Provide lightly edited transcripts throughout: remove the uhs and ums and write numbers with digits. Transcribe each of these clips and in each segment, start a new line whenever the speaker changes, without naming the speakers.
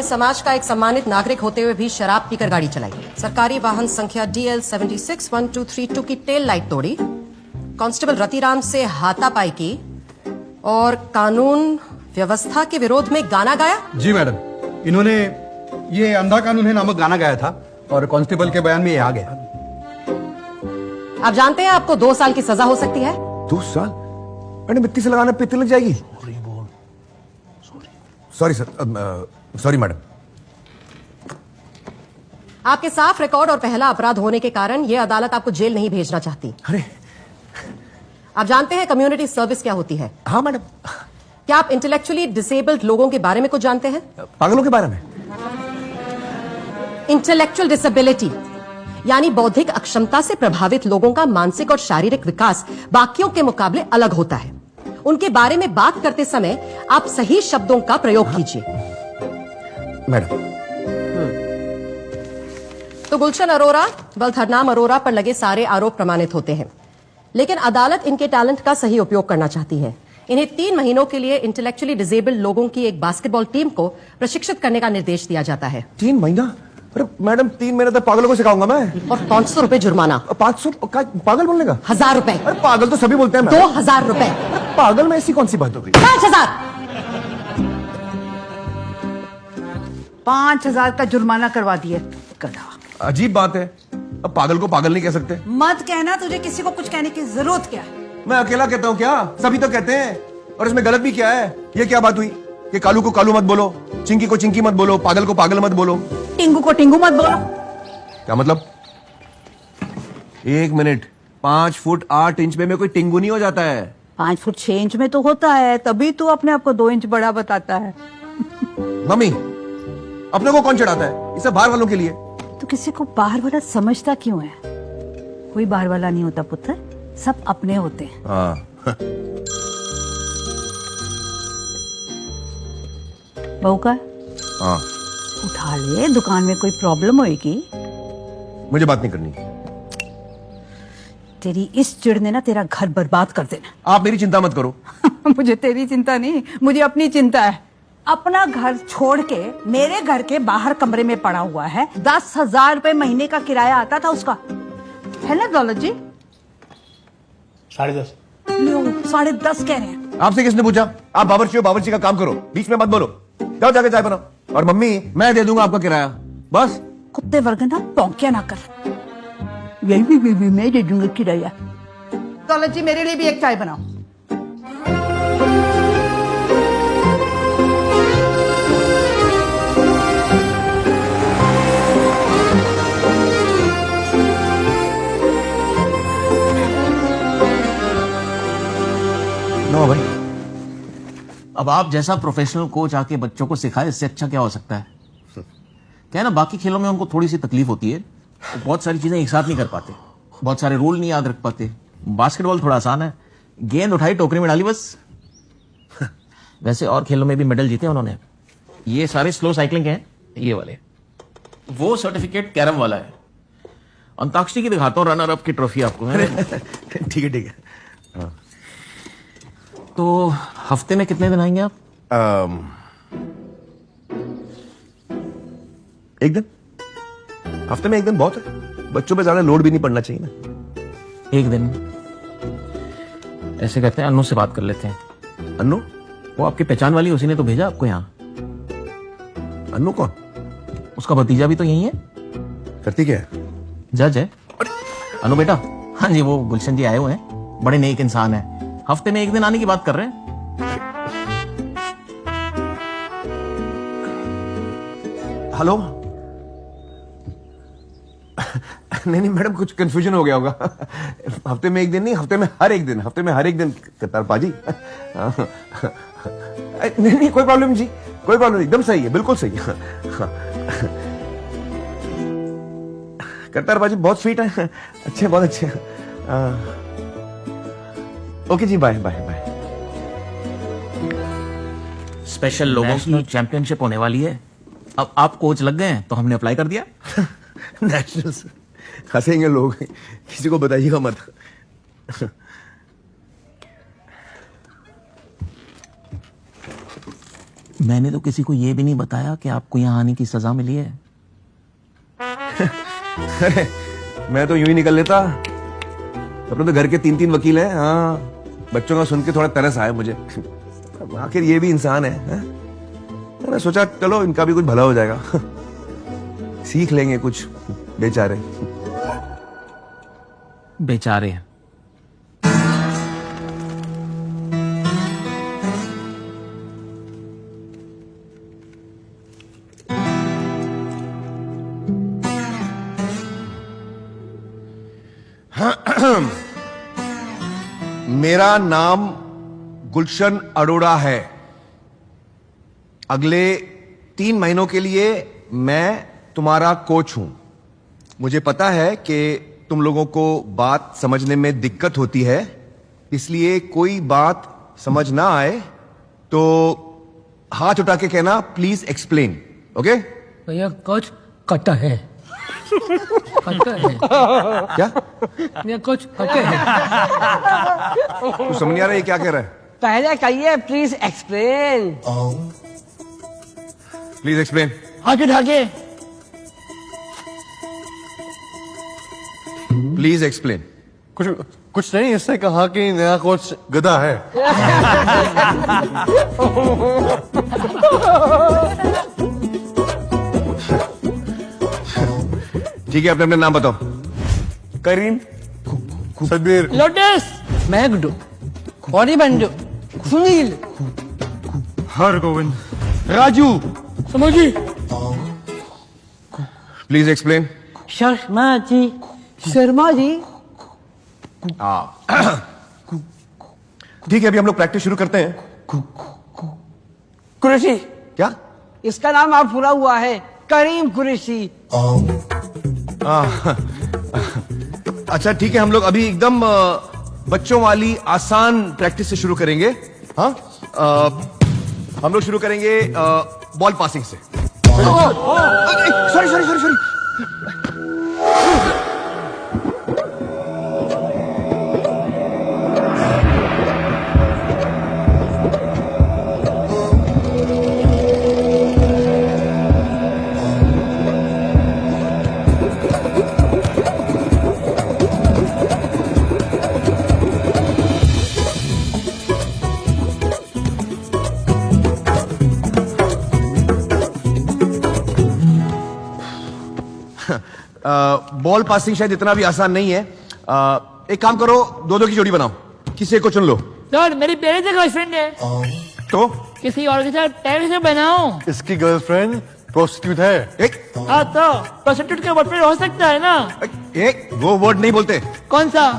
समाज का एक सम्मानित नागरिक होते हुए भी शराब पीकर गाड़ी चलाई। सरकारी वाहन संख्या DL 761232 की टेल लाइट तोड़ी, कांस्टेबल रतिराम से हाथापाई की और कानून व्यवस्था के विरोध में गाना गाया।
जी मैडम, इन्होंने ये अंधा कानून है नामक गाना गाया था और कांस्टेबल के बयान में ये आ गया।
आप जानते हैं आपको 2 साल की सजा हो सकती है।
2 साल? मैंने मिट्टी से लगाना पे लग जाएगी। Sorry sir, sorry madam.
आपके साफ रिकॉर्ड और पहला अपराध होने के कारण यह अदालत आपको जेल नहीं भेजना चाहती।
अरे
आप जानते हैं कम्युनिटी सर्विस क्या होती है?
हाँ मैडम।
क्या आप इंटेलेक्चुअली डिसेबल्ड लोगों के बारे में कुछ जानते हैं?
पागलों के बारे में?
इंटेलेक्चुअल डिसेबिलिटी यानी बौद्धिक अक्षमता से प्रभावित लोगों का मानसिक और शारीरिक विकास बाकियों के मुकाबले अलग होता है। उनके बारे में बात करते समय आप सही शब्दों का प्रयोग कीजिए।
मैडम।
तो गुलशन अरोरा व हरनाम अरोरा पर लगे सारे आरोप प्रमाणित होते हैं, लेकिन अदालत इनके टैलेंट का सही उपयोग करना चाहती है। इन्हें 3 महीनों के लिए इंटेलेक्चुअली डिसेबल्ड लोगों की एक बास्केटबॉल टीम को प्रशिक्षित करने का निर्देश दिया जाता है।
3 महीना? अरे मैडम 3 महीने तक पागलों को सिखाऊंगा मैं।
और 500 रुपए जुर्माना।
500? पागल बोलने का?
1000 रुपए।
अरे पागल तो सभी बोलते हैं।
2000 रुपए।
पागल में ऐसी कौन सी बात हो गई?
5000।
5000 का जुर्माना करवा दिए। गधा।
अजीब बात है, अब पागल को पागल नहीं कह सकते।
मत कहना, तुझे किसी को कुछ कहने की जरूरत क्या है?
मैं अकेला कहता हूँ क्या? सभी तो कहते हैं। और इसमें गलत भी क्या है? ये क्या बात हुई कि कालू को कालू मत बोलो, चिंकी को चिंकी मत बोलो, पागल को पागल मत बोलो,
टिंगू को टिंगू मत बोलो।
क्या मतलब? 1 मिनट, 5 फुट 8 इंच में कोई टिंगू नहीं हो जाता है।
5 फुट 6 इंच में तो होता है, तभी तू अपने आप को 2 इंच बड़ा बताता है।
मम्मी, अपने को कौन चढ़ाता है? ये सब बाहर वालों के लिए।
तू किसी को बाहर वाला समझता क्यों है? कोई बाहर वाला नहीं होता पुत्र, सब अपने होते हैं।
हाँ।
बहू का
हाँ।
उठा ले, दुकान में कोई प्रॉब्लम होएगी।
मुझे बात नहीं करनी।
तेरी इस चिढ़ ने ना तेरा घर बर्बाद कर देना।
आप मेरी चिंता मत करो।
मुझे तेरी चिंता नहीं, मुझे अपनी चिंता है। अपना घर छोड़ के मेरे घर के बाहर कमरे में पड़ा हुआ है। 10,000 रुपए महीने का किराया आता था उसका, है ना दौलत जी?
10.5।
10.5 कह रहे हैं।
आपसे किसने पूछा? आप बावर्ची हो, बावर्ची का काम करो, बीच में मत बोलो। जाओ जाके चाय बनाओ। और मम्मी, मैं दे दूंगा आपका किराया, बस।
कुत्ते वर्गन ना पौंकिया ना कर। यही भी मैं दे दूंगा किराया। दौलत जी मेरे लिए भी एक चाय बनाओ।
नो भाई।
अब आप जैसा प्रोफेशनल कोच आके बच्चों को सिखाए, इससे अच्छा क्या हो सकता है? क्या है ना, बाकी खेलों में उनको थोड़ी सी तकलीफ होती है, वो बहुत सारी चीजें एक साथ नहीं कर पाते, बहुत सारे रूल नहीं याद रख पाते। बास्केटबॉल थोड़ा आसान है, गेंद उठाई टोकरी में डाली बस। वैसे और खेलों में भी मेडल जीते उन्होंने। ये सारे स्लो साइकिलिंग के हैं, ये वाले। वो सर्टिफिकेट कैरम वाला है। अंताक्षरी की दिखाता हूँ रनर अप की ट्रॉफी आपको।
ठीक है, ठीक है। हाँ।
तो हफ्ते में कितने दिन आएंगे आप?
1 दिन। हफ्ते में 1 दिन बहुत है, बच्चों पे ज्यादा लोड भी नहीं पड़ना चाहिए ना।
1 दिन ऐसे कहते हैं, अनु से बात कर लेते हैं।
अन्नू?
वो आपकी पहचान वाली, उसी ने तो भेजा आपको यहाँ।
अन्नू कौन?
उसका भतीजा भी तो यही है,
करती क्या है?
जज है। अनु बेटा। हाँ जी, वो गुलशन जी आए हुए हैं, बड़े नेक इंसान है, हफ्ते में 1 दिन आने की बात कर रहे हैं।
हेलो। नहीं मैडम, कुछ कंफ्यूजन हो गया होगा। हफ्ते में 1 दिन नहीं, हफ्ते में हर एक दिन, हफ्ते में हर एक दिन करतार पाजी। नहीं कोई प्रॉब्लम जी, कोई प्रॉब्लम नहीं, एकदम सही है, बिल्कुल सही है। करतार पाजी बहुत स्वीट है, अच्छे, बहुत अच्छे। ओके जी, बाय बाय बाय।
स्पेशल लोगों की चैंपियनशिप होने वाली है, अब आप कोच लग गए हैं तो हमने अप्लाई कर दिया।
नेशनल्स हंसेंगे लोग, किसी को बताइएगा मत।
मैंने तो किसी को ये भी नहीं बताया कि आपको यहाँ आने की सजा मिली है।
अरे मैं तो यूं ही निकल लेता। अपने तो घर के 3-3 वकील हैं। हाँ, बच्चों का सुन के थोड़ा तरस आया मुझे। आखिर ये भी इंसान है? मैंने सोचा चलो इनका भी कुछ भला हो जाएगा। सीख लेंगे कुछ बेचारे।
बेचारे हैं।
मेरा नाम गुलशन अरोड़ा है। अगले 3 महीनों के लिए मैं तुम्हारा कोच हूं। मुझे पता है कि तुम लोगों को बात समझने में दिक्कत होती है, इसलिए कोई बात समझ ना आए तो हाथ उठा के कहना प्लीज एक्सप्लेन। ओके?
भैया कोच कट्टा है। कट्टा है
क्या?
भैया कोच कट्टे है।
कुछ समझ नहीं आ रहा ये क्या कह रहा है?
पहले कहिए प्लीज एक्सप्लेन।
Please explain.
आगे ढाके।
Please explain.
कुछ नहीं, इसने कहा कि नया कोच गधा है।
ठीक है, अपने अपने नाम बताओ।
करीम, सदबीर,
लोटस मैगडो बंडो सुनील
हरगोविंद,
राजू।
समझी
प्लीज एक्सप्लेन।
शर्मा जी।
शर्मा जी।
ठीक है, अभी हम लोग प्रैक्टिस शुरू करते हैं।
कुरैशी।
क्या?
इसका नाम आप पूरा हुआ है करीम कुरैशी।
अच्छा ठीक है, हम लोग अभी एकदम बच्चों वाली आसान प्रैक्टिस से शुरू करेंगे। हाँ, हम लोग शुरू करेंगे बॉल पासिंग से। Sorry sorry sorry sorry. Ball passing शायद इतना भी आसान नहीं है। एक काम करो, 2-2 की जोड़ी बनाओ, किसी एक को चुन लो।
सर मेरी पहले से गर्लफ्रेंड है,
तो
किसी और के साथ टाइम से बनाओ।
इसकी गर्लफ्रेंड प्रोस्टिट्यूट है।
एक
हाँ तो प्रोस्टिट्यूट का बॉयफ्रेंड हो सकता है ना।
एक वो वर्ड नहीं बोलते,
कौन सा?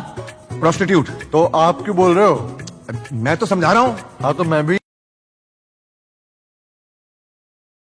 प्रोस्टिट्यूट।
तो आप क्यों बोल रहे हो?
मैं तो समझा रहा हूँ।
हाँ तो मैं भी